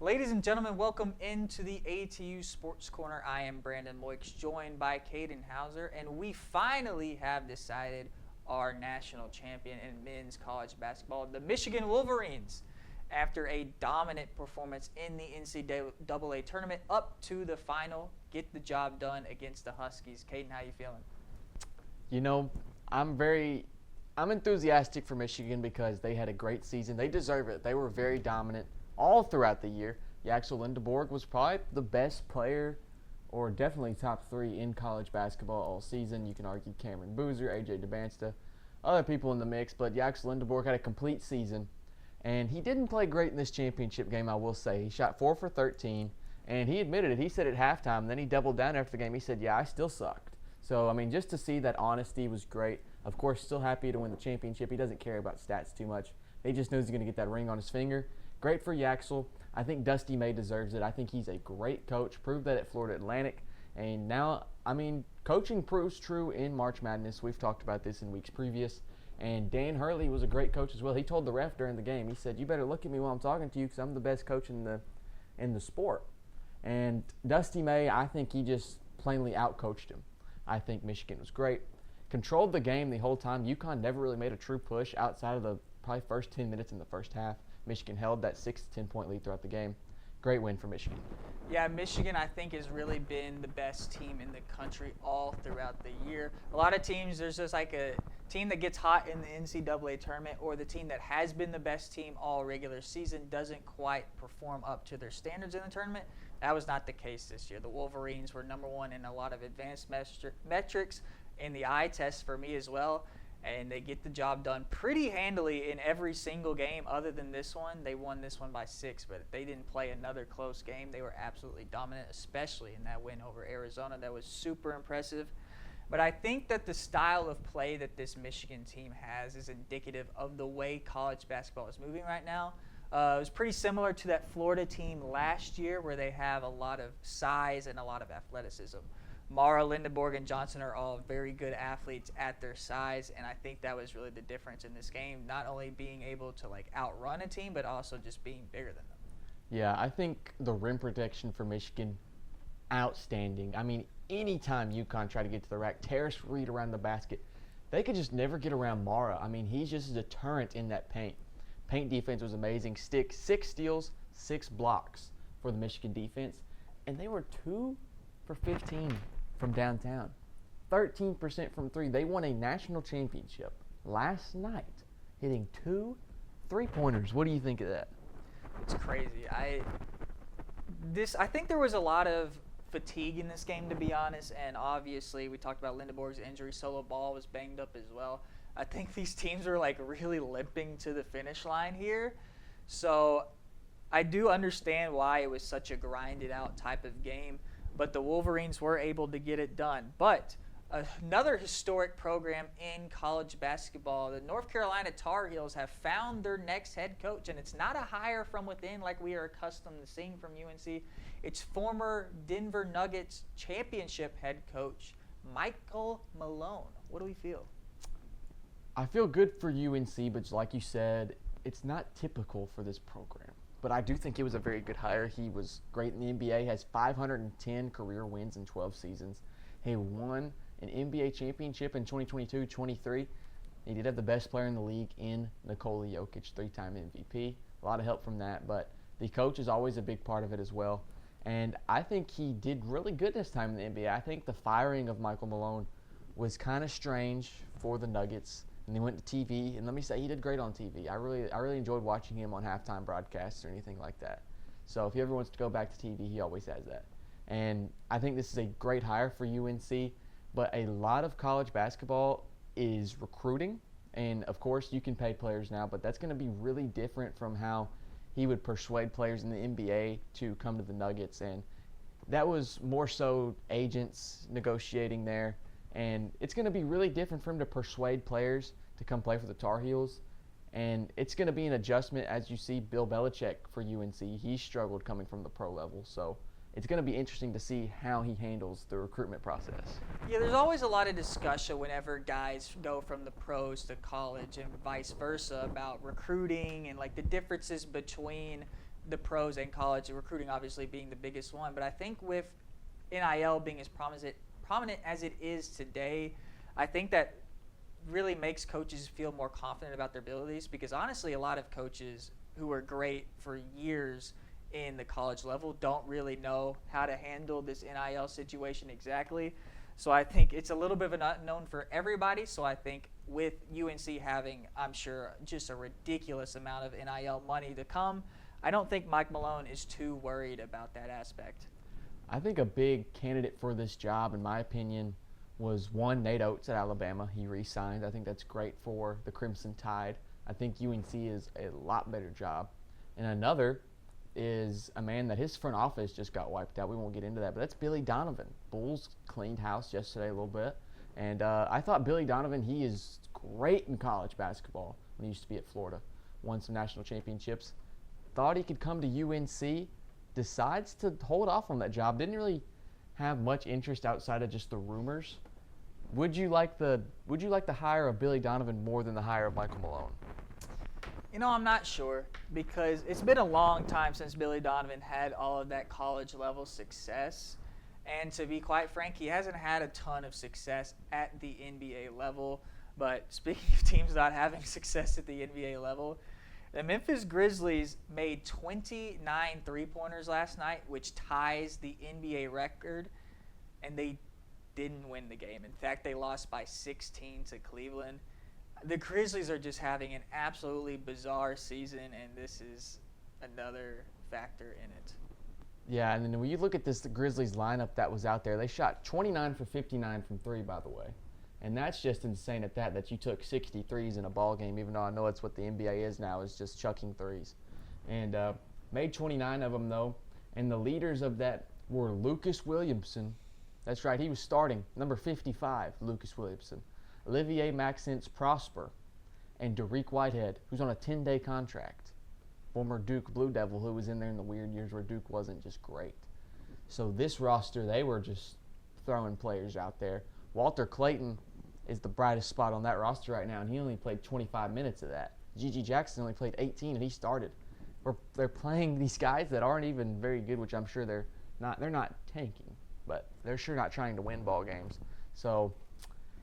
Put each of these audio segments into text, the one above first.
Ladies and gentlemen, welcome into the ATU Sports Corner. I am Brandon Moix, joined by Caden Hauser, and we finally have decided our national champion in men's college basketball, the Michigan Wolverines. After a dominant performance in the NCAA tournament, up to the final, get the job done against the Huskies. Caden, how you feeling? You know, I'm enthusiastic for Michigan because they had a great season. They deserve it. They were very dominant all throughout the year. Yaxel Lindeborg was probably the best player, or definitely top 3 in college basketball all season. You can argue Cameron Boozer, A.J. DeBansta, other people in the mix, but Yaxel Lindeborg had a complete season. And he didn't play great in this championship game, I will say. He shot 4 for 13, and he admitted it. He said at halftime, then he doubled down after the game. He said, yeah, I still sucked. So, I mean, just to see that honesty was great. Of course, still happy to win the championship. He doesn't care about stats too much. He just knows he's going to get that ring on his finger. Great for Yaxel. I think Dusty May deserves it. I think he's a great coach. Proved that at Florida Atlantic. And now, I mean, coaching proves true in March Madness. We've talked about this in weeks previous. And Dan Hurley was a great coach as well. He told the ref during the game, he said, you better look at me while I'm talking to you because I'm the best coach in the sport. And Dusty May, I think he just plainly outcoached him. I think Michigan was great. Controlled the game the whole time. UConn never really made a true push outside of the probably first 10 minutes in the first half. Michigan held that 6 to 10 point lead throughout the game. Great win for Michigan. Yeah, Michigan, I think, has really been the best team in the country all throughout the year. A lot of teams, there's just like a team that gets hot in the NCAA tournament, or the team that has been the best team all regular season doesn't quite perform up to their standards in the tournament. That was not the case this year. The Wolverines were number 1 in a lot of advanced metrics, in the eye test for me as well. And they get the job done pretty handily in every single game other than this one. They won this one by 6, but they didn't play another close game. They were absolutely dominant, especially in that win over Arizona. That was super impressive. But I think that the style of play that this Michigan team has is indicative of the way college basketball is moving right now. It was pretty similar to that Florida team last year where they have a lot of size and a lot of athleticism. Mara, Lindeborg, and Johnson are all very good athletes at their size, and I think that was really the difference in this game, not only being able to outrun a team, but also just being bigger than them. Yeah, I think the rim protection for Michigan, outstanding. I mean, anytime UConn tried to get to the rack, Terrace Reed around the basket, they could just never get around Mara. I mean, he's just a deterrent in that paint. Paint defense was amazing. 6 steals, 6 blocks for the Michigan defense, and they were 2 for 15 from downtown, 13% from 3. They won a national championship last night, hitting 2 3-pointers. What do you think of that? It's crazy. I think there was a lot of fatigue in this game, to be honest, and obviously we talked about Lindeborg's injury. Solo Ball was banged up as well. I think these teams are really limping to the finish line here. So I do understand why it was such a grinded out type of game. But the Wolverines were able to get it done. But another historic program in college basketball, the North Carolina Tar Heels have found their next head coach, and it's not a hire from within like we are accustomed to seeing from UNC. It's former Denver Nuggets championship head coach Michael Malone. What do we feel? I feel good for UNC, but like you said, it's not typical for this program. But I do think it was a very good hire. He was great in the NBA, has 510 career wins in 12 seasons. He won an NBA championship in 2022-23. He did have the best player in the league in Nikola Jokic, 3-time MVP. A lot of help from that, but the coach is always a big part of it as well. And I think he did really good this time in the NBA. I think the firing of Michael Malone was kind of strange for the Nuggets. And he went to TV, and let me say, he did great on TV. I really enjoyed watching him on halftime broadcasts or anything like that. So if he ever wants to go back to TV, he always has that. And I think this is a great hire for UNC, but a lot of college basketball is recruiting. And, of course, you can pay players now, but that's going to be really different from how he would persuade players in the NBA to come to the Nuggets. And that was more so agents negotiating there. And it's going to be really different for him to persuade players to come play for the Tar Heels. And it's going to be an adjustment, as you see Bill Belichick for UNC. He struggled coming from the pro level. So it's going to be interesting to see how he handles the recruitment process. Yeah, there's always a lot of discussion whenever guys go from the pros to college and vice versa about recruiting and the differences between the pros and college, recruiting obviously being the biggest one. But I think with NIL being as prominent as it is today, I think that really makes coaches feel more confident about their abilities, because honestly a lot of coaches who are great for years in the college level don't really know how to handle this NIL situation exactly. So I think it's a little bit of an unknown for everybody. So I think with UNC having, I'm sure, just a ridiculous amount of NIL money to come, I don't think Mike Malone is too worried about that aspect. I think a big candidate for this job, in my opinion, was one, Nate Oates at Alabama. He re-signed. I think that's great for the Crimson Tide. I think UNC is a lot better job. And another is a man that his front office just got wiped out. We won't get into that, but that's Billy Donovan. Bulls cleaned house yesterday a little bit. And I thought Billy Donovan, he is great in college basketball when he used to be at Florida. Won some national championships. Thought he could come to UNC. Decides to hold off on that job. Didn't really have much interest outside of just the rumors. Would you like the hire of Billy Donovan more than the hire of Michael Malone? You know, I'm not sure, because it's been a long time since Billy Donovan had all of that college level success. And to be quite frank, he hasn't had a ton of success at the NBA level. But speaking of teams not having success at the NBA level, the Memphis Grizzlies made 29 three-pointers last night, which ties the NBA record, and they didn't win the game. In fact, they lost by 16 to Cleveland. The Grizzlies are just having an absolutely bizarre season, and this is another factor in it. Yeah, and then when you look at the Grizzlies lineup that was out there, they shot 29 for 59 from three, by the way. And that's just insane at that you took 63s in a ball game, even though I know it's what the NBA is now, is just chucking threes. And made 29 of them, though. And the leaders of that were Lucas Williamson. That's right, he was starting. Number 55, Lucas Williamson. Olivier Maxence Prosper. And Derek Whitehead, who's on a 10-day contract. Former Duke Blue Devil, who was in there in the weird years where Duke wasn't just great. So this roster, they were just throwing players out there. Walter Clayton is the brightest spot on that roster right now, and he only played 25 minutes of that. G.G. Jackson only played 18, and he started. They're playing these guys that aren't even very good, which I'm sure they're not tanking, but they're sure not trying to win ball games. So,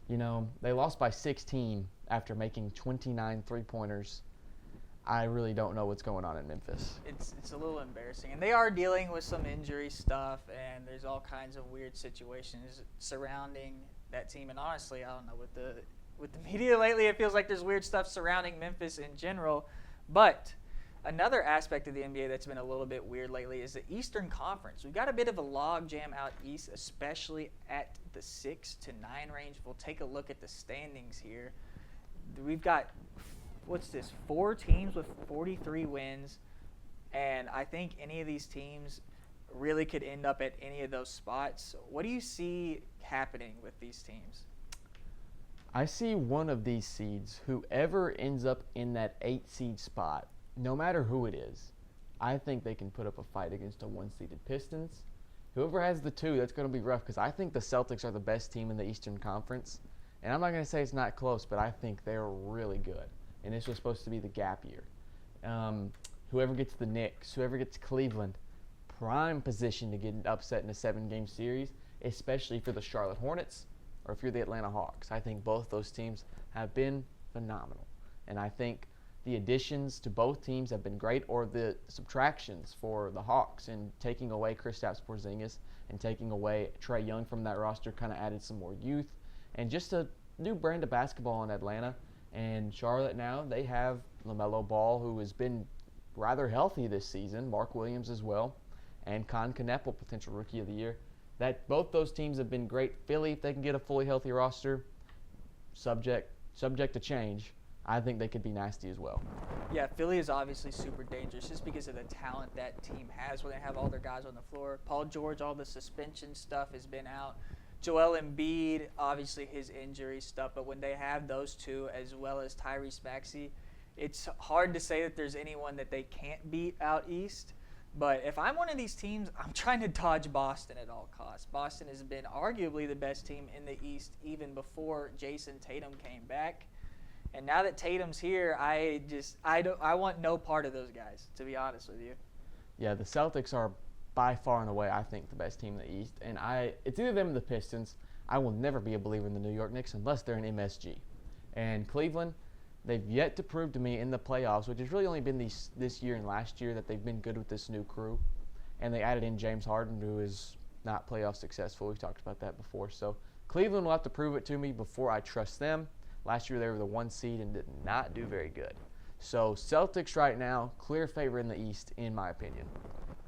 you know, they lost by 16 after making 29 three-pointers. I really don't know what's going on in Memphis. It's a little embarrassing. And they are dealing with some injury stuff, and there's all kinds of weird situations surrounding that team. And honestly, I don't know, with the media lately, it feels like there's weird stuff surrounding Memphis in general. But another aspect of the NBA that's been a little bit weird lately is the Eastern Conference. We've got a bit of a log jam out east, especially at the 6 to 9 range. We'll take a look at the standings here. We've got, 4 teams with 43 wins, and I think any of these teams really could end up at any of those spots. What do you see happening with these teams? I see one of these seeds, whoever ends up in that 8 seed spot, no matter who it is, I think they can put up a fight against a 1-seeded Pistons. Whoever has the 2, that's going to be rough, because I think the Celtics are the best team in the Eastern Conference. And I'm not going to say it's not close, but I think they're really good. And this was supposed to be the gap year. Whoever gets the Knicks, whoever gets Cleveland, prime position to get upset in a 7-game series, especially for the Charlotte Hornets or if you're the Atlanta Hawks. I think both those teams have been phenomenal. And I think the additions to both teams have been great, or the subtractions for the Hawks and taking away Kristaps Porzingis and taking away Trae Young from that roster kind of added some more youth and just a new brand of basketball in Atlanta. And Charlotte now, they have LaMelo Ball, who has been rather healthy this season, Mark Williams as well, and Con Kneppel, potential Rookie of the Year. That both those teams have been great. Philly, if they can get a fully healthy roster, subject to change, I think they could be nasty as well. Yeah, Philly is obviously super dangerous just because of the talent that team has where they have all their guys on the floor. Paul George, all the suspension stuff has been out. Joel Embiid, obviously his injury stuff, but when they have those two as well as Tyrese Maxey, it's hard to say that there's anyone that they can't beat out east. But if I'm one of these teams, I'm trying to dodge Boston at all costs. Boston has been arguably the best team in the East even before Jason Tatum came back. And now that Tatum's here, I want no part of those guys, to be honest with you. Yeah, the Celtics are by far and away, I think, the best team in the East. And it's either them or the Pistons. I will never be a believer in the New York Knicks unless they're an MSG. And Cleveland, they've yet to prove to me in the playoffs, which has really only been this year and last year, that they've been good with this new crew. And they added in James Harden, who is not playoff successful. We've talked about that before. So Cleveland will have to prove it to me before I trust them. Last year they were the 1 seed and did not do very good. So Celtics right now, clear favorite in the East, in my opinion.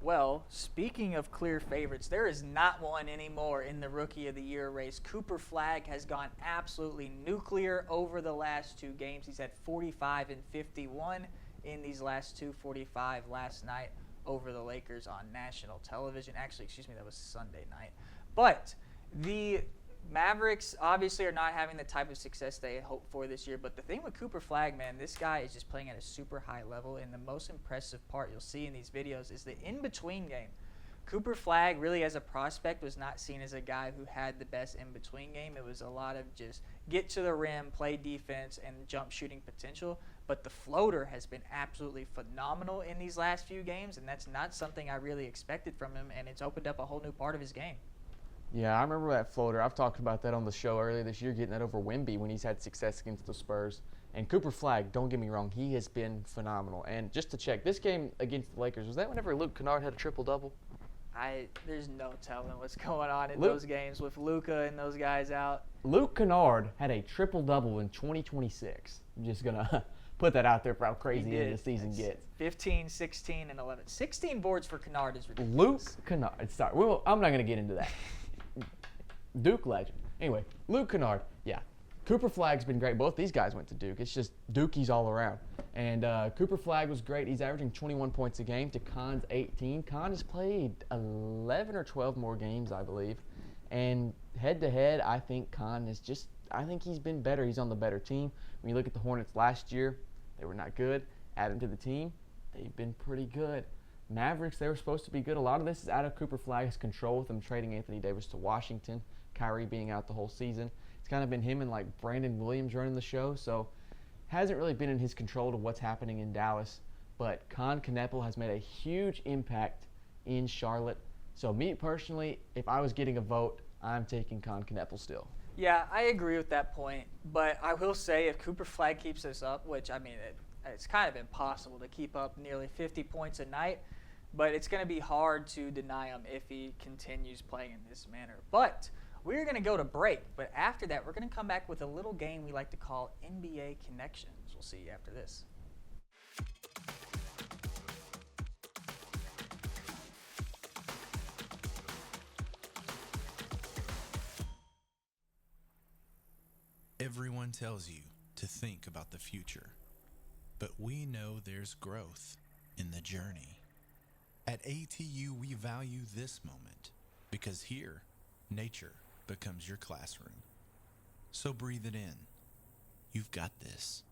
Well, speaking of clear favorites, there is not one anymore in the Rookie of the Year race. Cooper Flagg has gone absolutely nuclear over the last 2 games. He's had 45 and 51 in these last 2, 45 last night over the Lakers on national television. Actually, excuse me, that was Sunday night. But the Mavericks obviously are not having the type of success they hoped for this year. But the thing with Cooper Flagg, man, this guy is just playing at a super high level. And the most impressive part you'll see in these videos is the in-between game. Cooper Flagg, really as a prospect, was not seen as a guy who had the best in-between game. It was a lot of just get to the rim, play defense, and jump shooting potential. But the floater has been absolutely phenomenal in these last few games, and that's not something I really expected from him, and it's opened up a whole new part of his game. Yeah, I remember that floater. I've talked about that on the show earlier this year, getting that over Wemby when he's had success against the Spurs. And Cooper Flagg, don't get me wrong, he has been phenomenal. And just to check, this game against the Lakers, was that whenever Luke Kennard had a triple-double? There's no telling what's going on in those games with Luka and those guys out. Luke Kennard had a triple-double in 2026. I'm just going to put that out there for how crazy the season gets. 15, 16, and 11. 16 boards for Kennard is ridiculous. Luke Kennard. Sorry, I'm not going to get into that. Duke legend. Anyway, Luke Kennard, yeah. Cooper Flagg's been great. Both these guys went to Duke. It's just Dukies all around. And Cooper Flagg was great. He's averaging 21 points a game to Con's 18. Con has played 11 or 12 more games, I believe. And head-to-head, I think Con is just – I think he's been better. He's on the better team. When you look at the Hornets last year, they were not good. Add them to the team, they've been pretty good. Mavericks, they were supposed to be good. A lot of this is out of Cooper Flagg's control with them trading Anthony Davis to Washington, Kyrie being out the whole season. It's kind of been him and like Brandon Williams running the show, so hasn't really been in his control to what's happening in Dallas. But Con Kneppel has made a huge impact in Charlotte. So me personally, if I was getting a vote, I'm taking Con Kneppel still. Yeah, I agree with that point. But I will say if Cooper Flagg keeps this up, which I mean it's kind of impossible to keep up nearly 50 points a night, but it's going to be hard to deny him if he continues playing in this manner. But we're going to go to break, but after that, we're going to come back with a little game we like to call NBA Connections. We'll see you after this. Everyone tells you to think about the future, but we know there's growth in the journey. At ATU, we value this moment because here, nature becomes your classroom. So breathe it in. You've got this.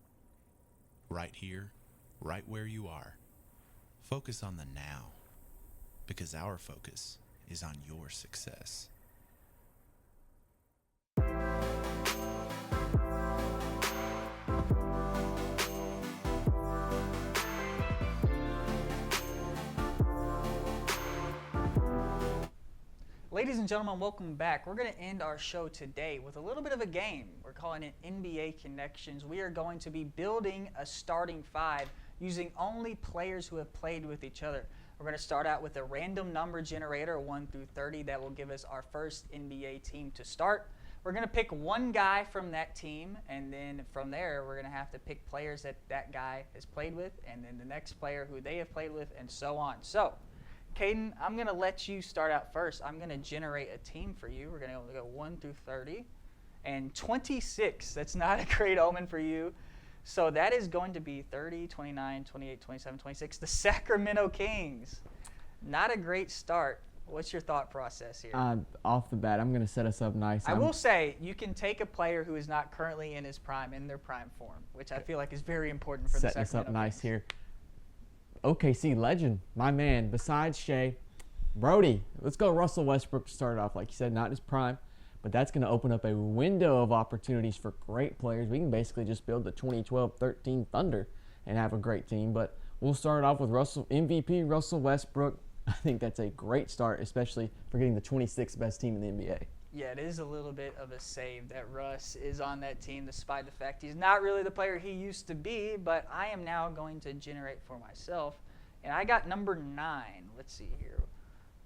Right here, right where you are. Focus on the now, because our focus is on your success. Ladies and gentlemen, welcome back. We're going to end our show today with a little bit of a game. We're calling it NBA Connections. We are going to be building a starting five using only players who have played with each other. We're going to start out with a random number generator, 1 through 30, that will give us our first NBA team to start. We're going to pick one guy from that team, and then from there, we're going to have to pick players that that guy has played with, and then the next player who they have played with, and so on. So, Caden, I'm going to let you start out first. I'm going to generate a team for you. We're going to go 1 through 30. And 26, that's not a great omen for you. So that is going to be 30, 29, 28, 27, 26. The Sacramento Kings. Not a great start. What's your thought process here? Off the bat, I'm going to set us up nice. I will say you can take a player who is not currently in his prime, in their prime form, which I feel like is very important for the Sacramento Kings. Setting us up nice here. OKC legend, my man, besides Shea. Brody, let's go Russell Westbrook to start off. Like you said, not his prime, but that's going to open up a window of opportunities for great players. We can basically just build the 2012-13 Thunder and have a great team. But we'll start off with MVP Russell Westbrook. I think that's a great start, especially for getting the 26th best team in the NBA. Yeah, it is a little bit of a save that Russ is on that team, despite the fact he's not really the player he used to be. But I am now going to generate for myself, and I got number 9. Let's see here.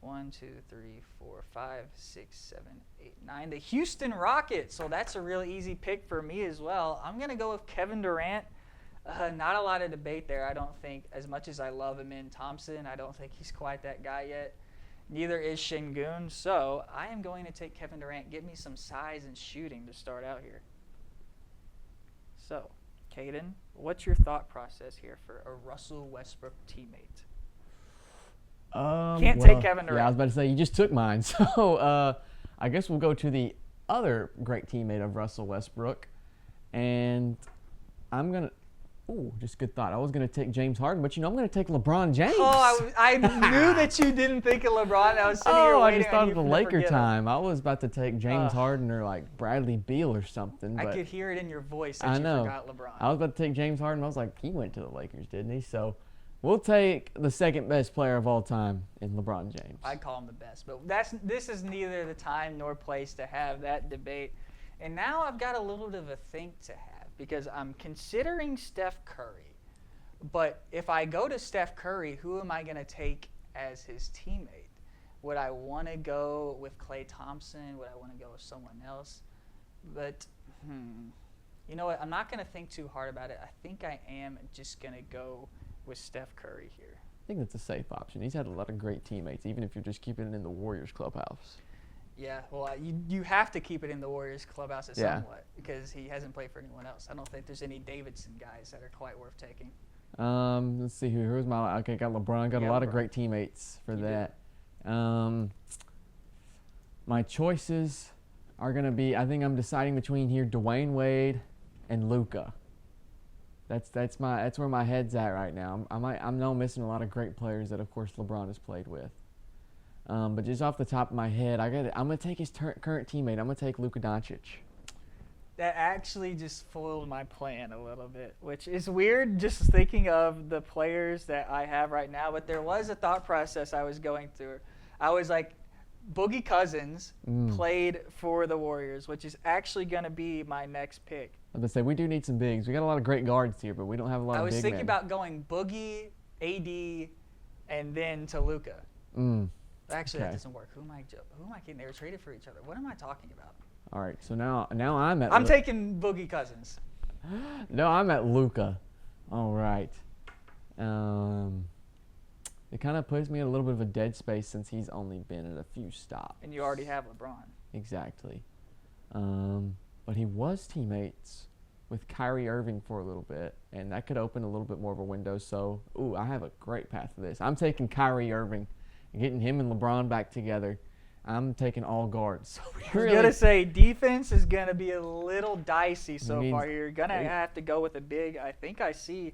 1, 2, 3, 4, 5, 6, 7, 8, 9. The Houston Rockets. So that's a really easy pick for me as well. I'm going to go with Kevin Durant. Not a lot of debate there, I don't think. As much as I love Amin Thompson, I don't think he's quite that guy yet. Neither is Şengün. So I am going to take Kevin Durant. Get me some size and shooting to start out here. So, Caden, what's your thought process here for a Russell Westbrook teammate? Can't take Kevin Durant. Yeah, I was about to say, you just took mine. So I guess we'll go to the other great teammate of Russell Westbrook. And I'm going to – ooh, just good thought. I was going to take James Harden, but, I'm going to take LeBron James. Oh, I knew that you didn't think of LeBron. I was sitting here waiting I just thought on of you the to Laker forget him. time. I was about to take James Harden or, Bradley Beal or something. But I could hear it in your voice that I you know. forgot LeBron. I was about to take James Harden. I was like, he went to the Lakers, didn't he? So we'll take the second best player of all time in LeBron James. I call him the best, but this is neither the time nor place to have that debate. And now I've got a little bit of a think to have because I'm considering Steph Curry. But if I go to Steph Curry, who am I going to take as his teammate? Would I want to go with Klay Thompson? Would I want to go with someone else? But, you know what? I'm not going to think too hard about it. I think I am just going to go with Steph Curry here. I think that's a safe option. He's had a lot of great teammates, even if you're just keeping it in the Warriors clubhouse. Yeah, well, you have to keep it in the Warriors clubhouse somewhat because he hasn't played for anyone else. I don't think there's any Davidson guys that are quite worth taking. Let's see who's my. Okay, got LeBron. Got a lot of great teammates for that. My choices are gonna be. I think I'm deciding between here Dwayne Wade and Luka. That's where my head's at right now. I'm now missing a lot of great players that of course LeBron has played with. But just off the top of my head, I'm gonna take his current teammate. I'm gonna take Luka Doncic. That actually just foiled my plan a little bit, which is weird just thinking of the players that I have right now. But there was a thought process I was going through. I was like, Boogie Cousins played for the Warriors, which is actually going to be my next pick. I was going to say, we do need some bigs. We got a lot of great guards here, but we don't have a lot of big men. I was thinking about going Boogie, AD, and then to Luka. Actually, that doesn't work. Who am I kidding? They were traded for each other. What am I talking about? All right, so now I'm at. I'm taking Boogie Cousins. No, I'm at Luka. All right. It kind of puts me in a little bit of a dead space since he's only been at a few stops. And you already have LeBron. Exactly. But he was teammates with Kyrie Irving for a little bit, and that could open a little bit more of a window. So, I have a great path to this. I'm taking Kyrie Irving and getting him and LeBron back together. I'm taking all guards. So I was going to say defense is going to be a little dicey so far. You're going to have to go with a big. I think I see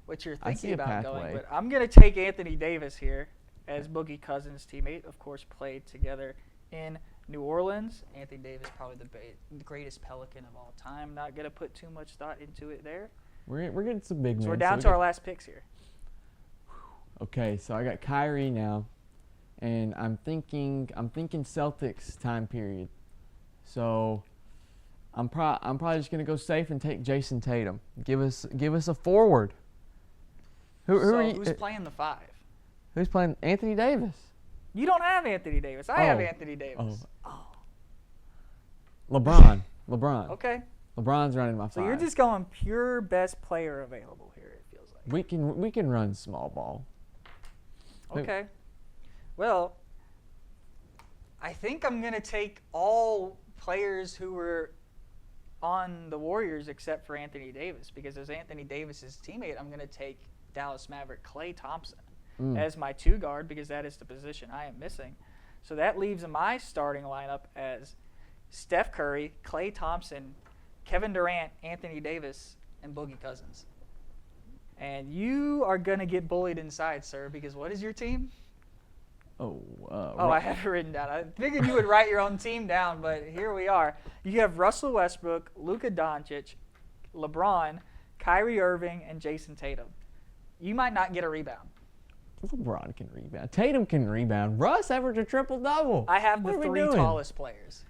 what you're thinking about going. But I'm going to take Anthony Davis here as Boogie Cousins' teammate. Of course, played together in New Orleans. Anthony Davis, probably the greatest Pelican of all time. Not going to put too much thought into it there. We're getting some big men. So we're down to our last picks here. Okay, so I got Kyrie now. And I'm thinking Celtics time period. So I'm probably just gonna go safe and take Jason Tatum. Give us a forward. Who's playing the 5? Who's playing Anthony Davis? You don't have Anthony Davis. I have Anthony Davis. LeBron. Okay. LeBron's running my 5. So you're just going pure best player available here. It feels like we can run small ball. Okay. Well, I think I'm going to take all players who were on the Warriors except for Anthony Davis, because as Anthony Davis's teammate, I'm going to take Dallas Maverick Klay Thompson as my 2 guard, because that is the position I am missing. So that leaves my starting lineup as Steph Curry, Klay Thompson, Kevin Durant, Anthony Davis, and Boogie Cousins. And you are going to get bullied inside, sir, because what is your team? I have it written down. I figured you would write your own team down, but here we are. You have Russell Westbrook, Luka Doncic, LeBron, Kyrie Irving, and Jason Tatum. You might not get a rebound. LeBron can rebound. Tatum can rebound. Russ averaged a triple-double. I have the What are we 3 doing? tallest players.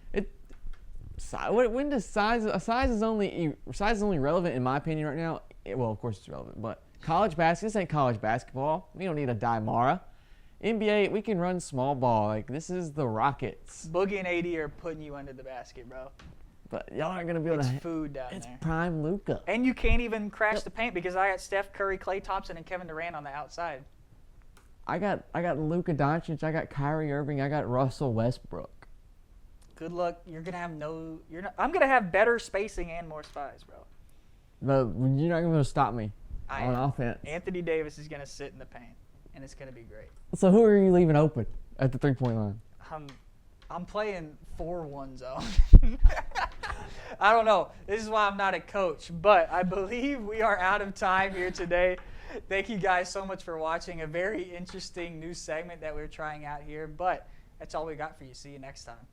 When does size is only relevant in my opinion right now? Well, of course it's relevant, but college basketball, this ain't college basketball. We don't need a Daimara. NBA, we can run small ball. Like, this is the Rockets. Boogie and AD are putting you under the basket, bro. But y'all aren't gonna be able It's to. food down It's there. prime Luka. And you can't even crash the paint because I got Steph Curry, Klay Thompson, and Kevin Durant on the outside. I got Luka Doncic. I got Kyrie Irving. I got Russell Westbrook. Good luck. You're gonna have no. You're not. I'm gonna have better spacing and more size, bro. But you're not gonna stop me I on am. offense. Anthony Davis is gonna sit in the paint, and it's gonna be great. So who are you leaving open at the 3-point line? I'm playing 4-1 zone. I don't know. This is why I'm not a coach, but I believe we are out of time here today. Thank you guys so much for watching. A very interesting new segment that we're trying out here, but that's all we got for you. See you next time.